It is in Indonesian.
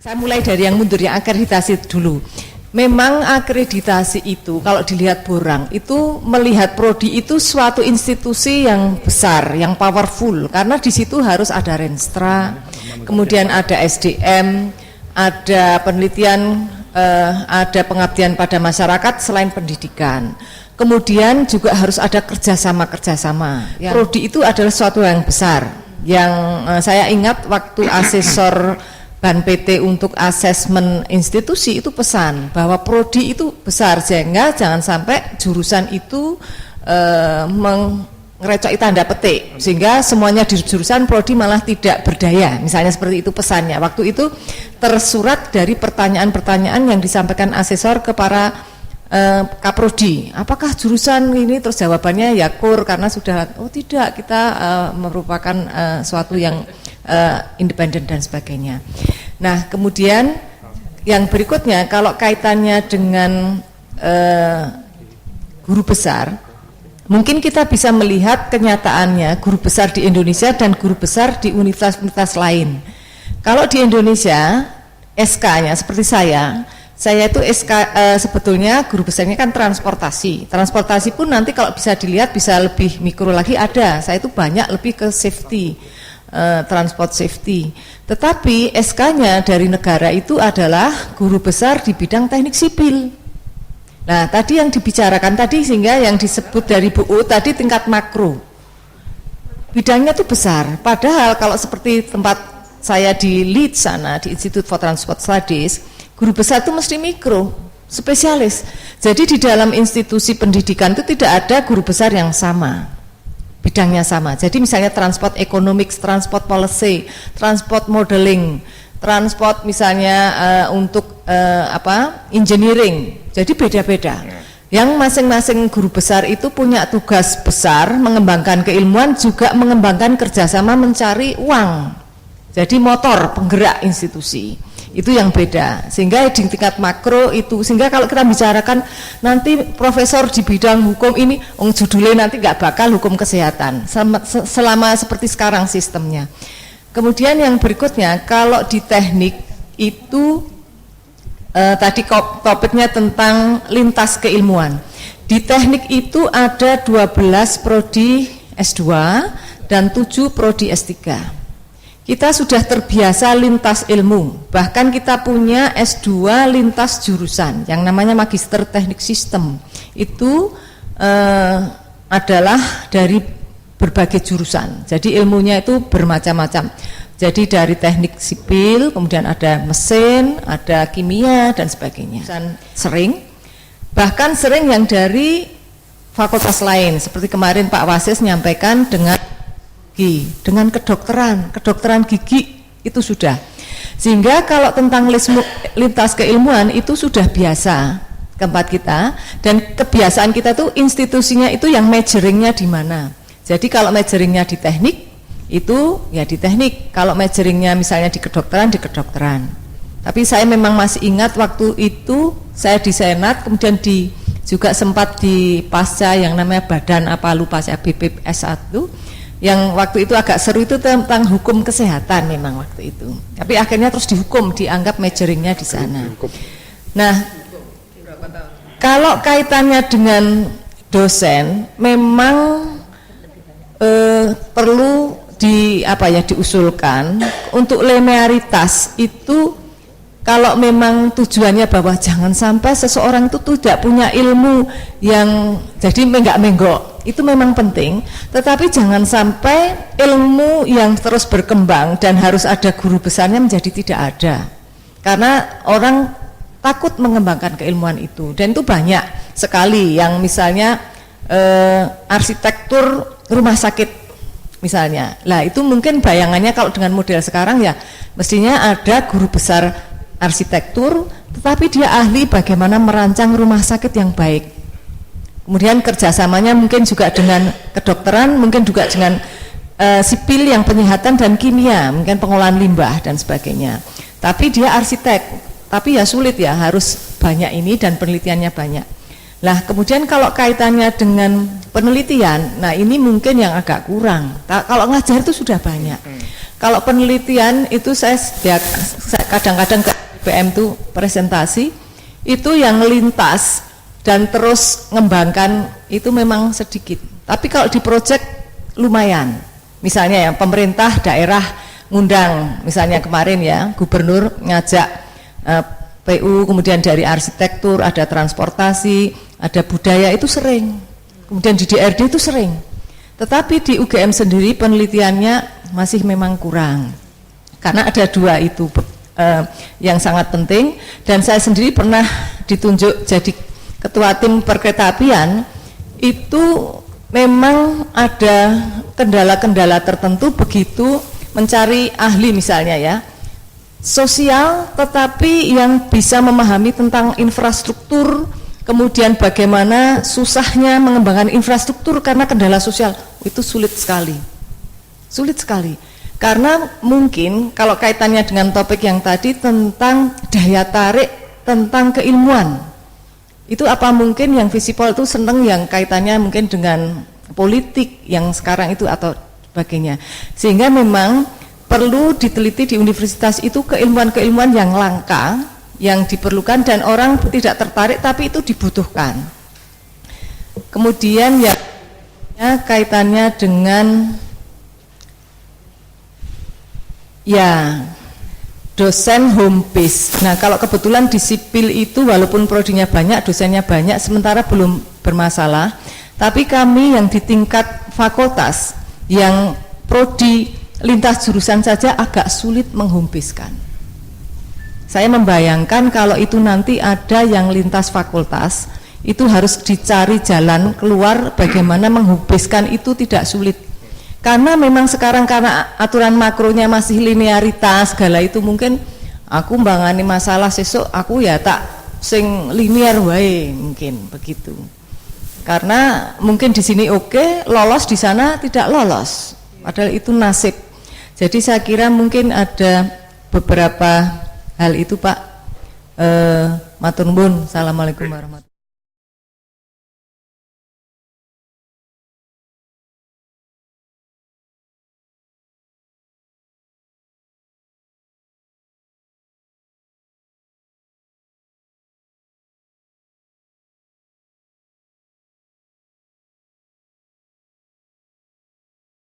Saya mulai dari yang mundur, yang akreditasi dulu. Memang akreditasi itu kalau dilihat Borang itu melihat prodi itu suatu institusi yang besar, yang powerful, karena di situ harus ada Renstra, kemudian ada SDM, ada penelitian, ada pengabdian pada masyarakat selain pendidikan. Kemudian juga harus ada kerjasama. Ya. Prodi itu adalah suatu yang besar. Yang saya ingat waktu asesor Ban PT untuk asesmen institusi itu pesan bahwa prodi itu besar, sehingga jangan sampai jurusan itu mengerecoki tanda petik sehingga semuanya di jurusan prodi malah tidak berdaya, misalnya seperti itu pesannya. Waktu itu tersurat dari pertanyaan-pertanyaan yang disampaikan asesor ke para Kaprodi, apakah jurusan ini, terus jawabannya ya KUR, karena sudah, oh tidak, kita merupakan suatu yang independen dan sebagainya. Nah, kemudian yang berikutnya kalau kaitannya dengan guru besar, mungkin kita bisa melihat kenyataannya guru besar di Indonesia dan guru besar di universitas lain. Kalau di Indonesia SK-nya seperti saya itu sebetulnya guru besarnya kan transportasi pun nanti kalau bisa dilihat bisa lebih mikro lagi ada, saya itu banyak lebih ke safety, transport safety, tetapi SK-nya dari negara itu adalah guru besar di bidang teknik sipil. Nah tadi yang dibicarakan tadi, sehingga yang disebut dari Bu U tadi tingkat makro, bidangnya itu besar, padahal kalau seperti tempat saya di Leeds sana, di Institute for Transport Studies, guru besar itu mesti mikro, spesialis. Jadi di dalam institusi pendidikan itu tidak ada guru besar yang sama, bidangnya sama. Jadi misalnya transport economics, transport policy, transport modeling, transport misalnya untuk engineering. Jadi beda-beda. Yang masing-masing guru besar itu punya tugas besar mengembangkan keilmuan, juga mengembangkan kerjasama mencari uang. Jadi motor penggerak institusi. Itu yang beda, sehingga di tingkat makro itu, sehingga kalau kita bicarakan nanti profesor di bidang hukum ini, judulnya nanti nggak bakal hukum kesehatan, selama seperti sekarang sistemnya. Kemudian yang berikutnya, kalau di teknik itu tadi topiknya tentang lintas keilmuan. Di teknik itu ada 12 prodi S2 dan 7 prodi S3. Kita sudah terbiasa lintas ilmu, bahkan kita punya S2 lintas jurusan yang namanya Magister Teknik Sistem. Itu adalah dari berbagai jurusan, jadi ilmunya itu bermacam-macam. Jadi dari teknik sipil, kemudian ada mesin, ada kimia dan sebagainya. Dan bahkan sering yang dari fakultas lain, seperti kemarin Pak Wasis menyampaikan dengan kedokteran gigi itu sudah, sehingga kalau tentang lintas keilmuan itu sudah biasa tempat kita, dan kebiasaan kita tuh institusinya itu yang majoringnya di mana. Jadi kalau majoringnya di teknik itu ya di teknik, kalau majoringnya misalnya di kedokteran. Tapi saya memang masih ingat waktu itu saya di Senat, kemudian juga sempat di pasca yang namanya badan lupa saya, BPS 1, yang waktu itu agak seru, itu tentang hukum kesehatan memang waktu itu. Tapi akhirnya terus dihukum, dianggap majoringnya di sana. Nah, kalau kaitannya dengan dosen, memang perlu diusulkan untuk linearitas itu. Kalau memang tujuannya bahwa jangan sampai seseorang itu tidak punya ilmu yang jadi menggak-menggok, itu memang penting, tetapi jangan sampai ilmu yang terus berkembang dan harus ada guru besarnya menjadi tidak ada, karena orang takut mengembangkan keilmuan itu. Dan itu banyak sekali yang misalnya arsitektur rumah sakit misalnya, lah itu mungkin bayangannya kalau dengan model sekarang ya mestinya ada guru besar arsitektur, tetapi dia ahli bagaimana merancang rumah sakit yang baik. Kemudian kerjasamanya mungkin juga dengan kedokteran, mungkin juga dengan sipil yang penyihatan dan kimia, mungkin pengolahan limbah dan sebagainya. Tapi dia arsitek, tapi ya sulit ya, harus banyak ini dan penelitiannya banyak. Nah kemudian kalau kaitannya dengan penelitian, nah ini mungkin yang agak kurang. Kalau ngajar itu sudah banyak. Kalau penelitian itu saya kadang-kadang ke IPM tuh presentasi, itu yang lintas dan terus ngembangkan itu memang sedikit. Tapi kalau di proyek lumayan. Misalnya ya pemerintah daerah ngundang, misalnya kemarin ya gubernur ngajak PU, kemudian dari arsitektur, ada transportasi, ada budaya, itu sering. Kemudian di DRD itu sering. Tetapi di UGM sendiri penelitiannya masih memang kurang, karena ada dua itu yang sangat penting. Dan saya sendiri pernah ditunjuk jadi ketua tim perkeretaapian, itu memang ada kendala-kendala tertentu begitu mencari ahli misalnya ya, sosial tetapi yang bisa memahami tentang infrastruktur, kemudian bagaimana susahnya mengembangkan infrastruktur karena kendala sosial, itu sulit sekali. Sulit sekali, karena mungkin kalau kaitannya dengan topik yang tadi tentang daya tarik, tentang keilmuan, itu apa mungkin yang visipol itu seneng yang kaitannya mungkin dengan politik yang sekarang itu atau sebagainya, sehingga memang perlu diteliti di universitas itu keilmuan-keilmuan yang langka, yang diperlukan dan orang tidak tertarik tapi itu dibutuhkan. Kemudian ya kaitannya dengan ya dosen home base. Nah kalau kebetulan di sipil itu walaupun prodinya banyak, dosennya banyak, sementara belum bermasalah. Tapi kami yang di tingkat fakultas, yang prodi lintas jurusan saja agak sulit menghome base-kan. Saya membayangkan kalau itu nanti ada yang lintas fakultas, itu harus dicari jalan keluar bagaimana menghome base-kan itu tidak sulit. Karena memang sekarang karena aturan makronya masih linearitas segala itu, mungkin aku mbangani masalah sesuk aku ya tak sing linear wae, mungkin begitu. Karena mungkin di sini oke, lolos di sana tidak lolos. Padahal itu nasib. Jadi saya kira mungkin ada beberapa hal itu Pak. Matur nuwun. Assalamualaikum warahmatullahi wabarakatuh.